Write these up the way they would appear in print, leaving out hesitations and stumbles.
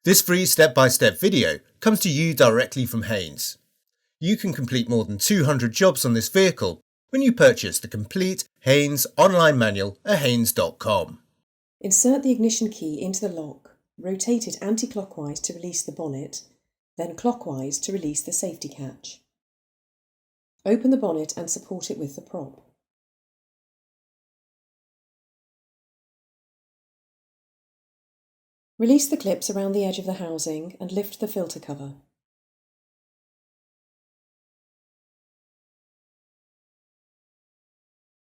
This free step-by-step video comes to you directly from Haynes. You can complete more than 200 jobs on this vehicle when you purchase the complete Haynes online manual at haynes.com. Insert the ignition key into the lock, rotate it anti-clockwise to release the bonnet, then clockwise to release the safety catch. Open the bonnet and support it with the prop. Release the clips around the edge of the housing and lift the filter cover.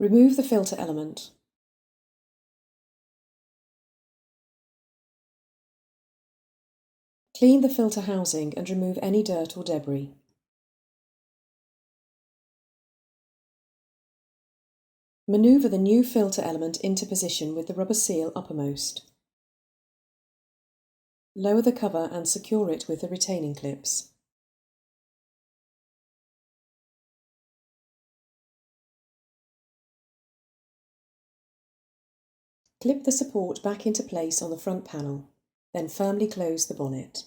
Remove the filter element. Clean the filter housing and remove any dirt or debris. Maneuver the new filter element into position with the rubber seal uppermost. Lower the cover and secure it with the retaining clips. Clip the support back into place on the front panel, then firmly close the bonnet.